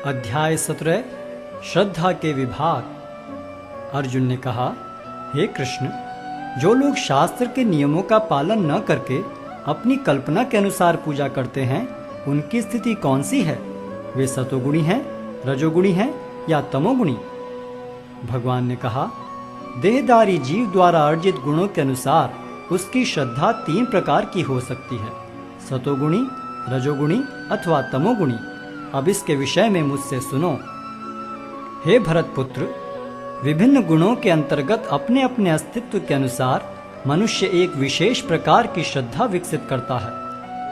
अध्याय 17 श्रद्धा के विभाग। अर्जुन ने कहा, हे कृष्ण, जो लोग शास्त्र के नियमों का पालन न करके अपनी कल्पना के अनुसार पूजा करते हैं, उनकी स्थिति कौन सी है? वे सतोगुणी हैं, रजोगुणी हैं या तमोगुणी? भगवान ने कहा, देहधारी जीव द्वारा अर्जित गुणों के अनुसार उसकी श्रद्धा 3 प्रकार की हो सकती है, सतोगुणी, रजोगुणी अथवा तमोगुणी। अब इसके विषय में मुझसे सुनो। हे भरत पुत्र, विभिन्न गुणों के अंतर्गत अपने अपने अस्तित्व के अनुसार मनुष्य एक विशेष प्रकार की श्रद्धा विकसित करता है।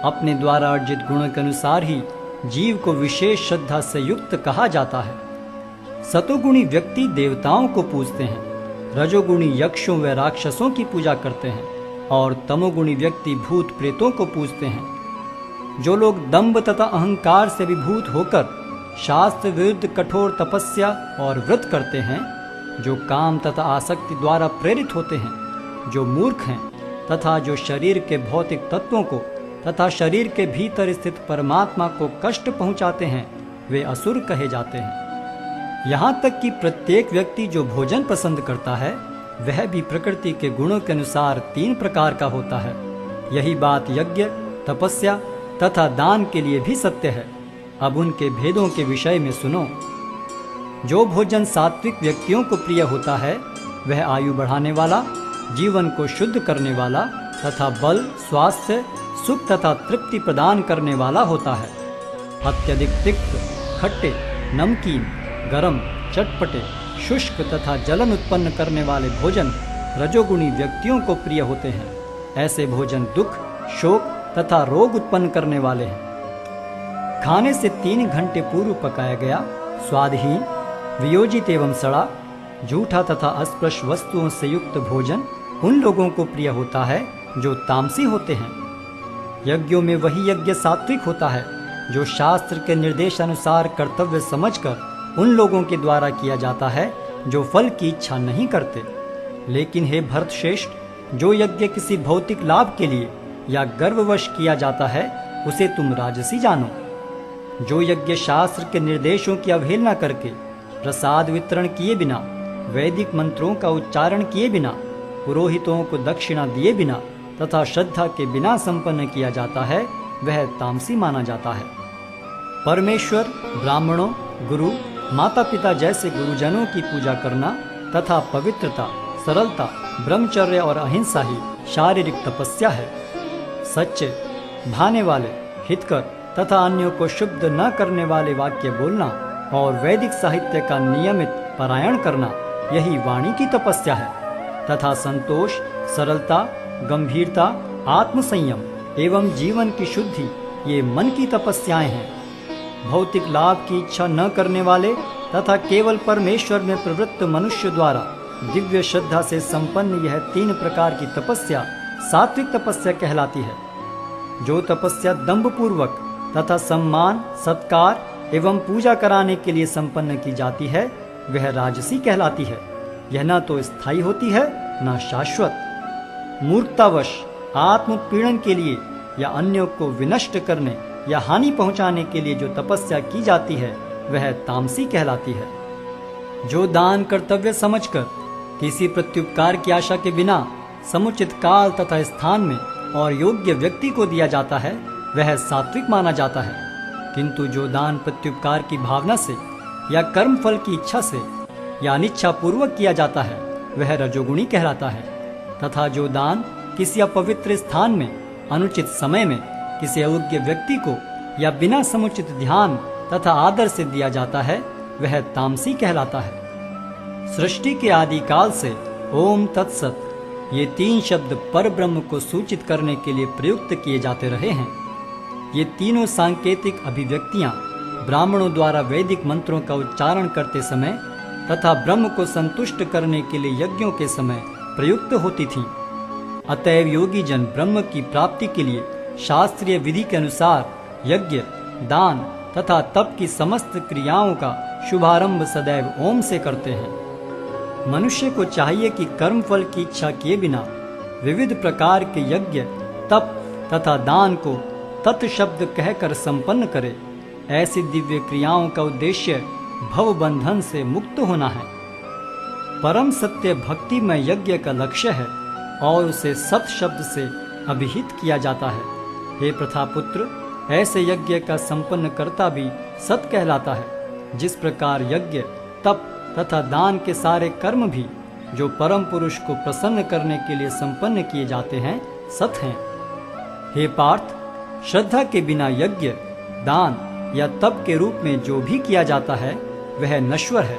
अपने द्वारा अर्जित गुणों के अनुसार ही जीव को विशेष श्रद्धा से युक्त कहा जाता है। सतोगुणी व्यक्ति देवताओं को पूजते हैं, रजोगुणी यक्षों व राक्षसों की पूजा करते हैं और तमोगुणी व्यक्ति भूत प्रेतों को पूजते हैं। जो लोग दंभ तथा अहंकार से विभूत होकर शास्त्र विरुद्ध कठोर तपस्या और व्रत करते हैं, जो काम तथा आसक्ति द्वारा प्रेरित होते हैं, जो मूर्ख हैं तथा जो शरीर के भौतिक तत्वों को तथा शरीर के भीतर स्थित परमात्मा को कष्ट पहुंचाते हैं, वे असुर कहे जाते हैं। यहाँ तक कि प्रत्येक व्यक्ति जो भोजन पसंद करता है, वह भी प्रकृति के गुणों के अनुसार 3 प्रकार का होता है। यही बात यज्ञ, तपस्या तथा दान के लिए भी सत्य है। अब उनके भेदों के विषय में सुनो। जो भोजन सात्विक व्यक्तियों को प्रिय होता है, वह आयु बढ़ाने वाला, जीवन को शुद्ध करने वाला तथा बल, स्वास्थ्य, सुख तथा तृप्ति प्रदान करने वाला होता है। अत्यधिक तिक्त, खट्टे, नमकीन, गरम, चटपटे, शुष्क तथा जलन उत्पन्न करने वाले भोजन रजोगुणी व्यक्तियों को प्रिय होते हैं। ऐसे भोजन दुख, शोक तथा रोग उत्पन्न करने वाले हैं। खाने से 3 घंटे पूर्व पकाया गया, स्वादहीन, वियोजित एवं सड़ा, झूठा तथा अस्पृश्य वस्तुओं से युक्त भोजन उन लोगों को प्रिय होता है जो तामसी होते हैं। यज्ञों में वही यज्ञ सात्विक होता है जो शास्त्र के निर्देशानुसार कर्तव्य समझकर उन लोगों के द्वारा किया जाता है जो फल की इच्छा नहीं करते। लेकिन हे भरतश्रेष्ठ, जो यज्ञ किसी भौतिक लाभ के लिए या गर्ववश किया जाता है, उसे तुम राजसी जानो। जो यज्ञ शास्त्र के निर्देशों की अवहेलना करके प्रसाद वितरण किए बिना, वैदिक मंत्रों का उच्चारण किए बिना, पुरोहितों को दक्षिणा दिए बिना तथा श्रद्धा के बिना संपन्न किया जाता है, वह तामसी माना जाता है। परमेश्वर, ब्राह्मणों, गुरु, माता पिता जैसे गुरुजनों की पूजा करना तथा पवित्रता, सरलता, ब्रह्मचर्य और अहिंसा ही शारीरिक तपस्या है। सच्चे, भाने वाले, हितकर तथा अन्यों को शुद्ध न करने वाले वाक्य बोलना और वैदिक साहित्य का नियमित पारायण करना, यही वाणी की तपस्या है। तथा संतोष, सरलता, गंभीरता, आत्मसंयम एवं जीवन की शुद्धि, ये मन की तपस्याएं हैं। भौतिक लाभ की इच्छा न करने वाले तथा केवल परमेश्वर में प्रवृत्त मनुष्य द्वारा दिव्य श्रद्धा से संपन्न यह 3 प्रकार की तपस्या सात्विक तपस्या कहलाती है। जो तपस्या दंभपूर्वक तथा सम्मान, सत्कार एवं पूजा कराने के लिए संपन्न की जाती है, वह राजसी कहलाती है। यह न तो स्थायी होती है, न शाश्वत। मूर्खतावश आत्मपीड़न के लिए या अन्यों को विनष्ट करने या हानि पहुंचाने के लिए जो तपस्या की जाती है, वह तामसी कहलाती है। जो दान कर्तव्य समझकर किसी प्रत्युपकार की आशा के बिना समुचित काल तथा स्थान में और योग्य व्यक्ति को दिया जाता है, वह सात्विक माना जाता है। किंतु जो दान प्रत्युपकार की भावना से या कर्म फल की इच्छा से या अनिच्छा पूर्वक किया जाता है, वह रजोगुणी कहलाता है। तथा जो दान किसी अपवित्र स्थान में, अनुचित समय में, किसी अयोग्य व्यक्ति को या बिना समुचित ध्यान तथा आदर से दिया जाता है, वह तामसी कहलाता है। सृष्टि के आदिकाल से ओम तत्सत ये 3 शब्द पर ब्रह्म को सूचित करने के लिए प्रयुक्त किए जाते रहे हैं। ये तीनों सांकेतिक अभिव्यक्तियां ब्राह्मणों द्वारा वैदिक मंत्रों का उच्चारण करते समय तथा ब्रह्म को संतुष्ट करने के लिए यज्ञों के समय प्रयुक्त होती थीं। अतएव योगी जन ब्रह्म की प्राप्ति के लिए शास्त्रीय विधि के अनुसार यज्ञ, दान तथा तप की समस्त क्रियाओं का शुभारंभ सदैव ओम से करते हैं। मनुष्य को चाहिए कि कर्म फल की इच्छा किए बिना विविध प्रकार के यज्ञ, तप तथा दान को तत् शब्द कहकर संपन्न करे। ऐसी दिव्य क्रियाओं का उद्देश्य भव बंधन से मुक्त होना है। परम सत्य भक्ति में यज्ञ का लक्ष्य है और उसे सत शब्द से अभिहित किया जाता है। हे प्रथापुत्र, ऐसे यज्ञ का संपन्न करता भी सत कहलाता है। जिस प्रकार यज्ञ, तप तथा दान के सारे कर्म भी जो परम पुरुष को प्रसन्न करने के लिए संपन्न किए जाते हैं, सत हैं। हे पार्थ, श्रद्धा के बिना यज्ञ, दान या तप के रूप में जो भी किया जाता है वह नश्वर है,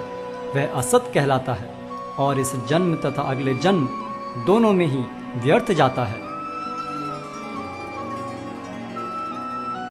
वह असत कहलाता है और इस जन्म तथा अगले जन्म दोनों में ही व्यर्थ जाता है।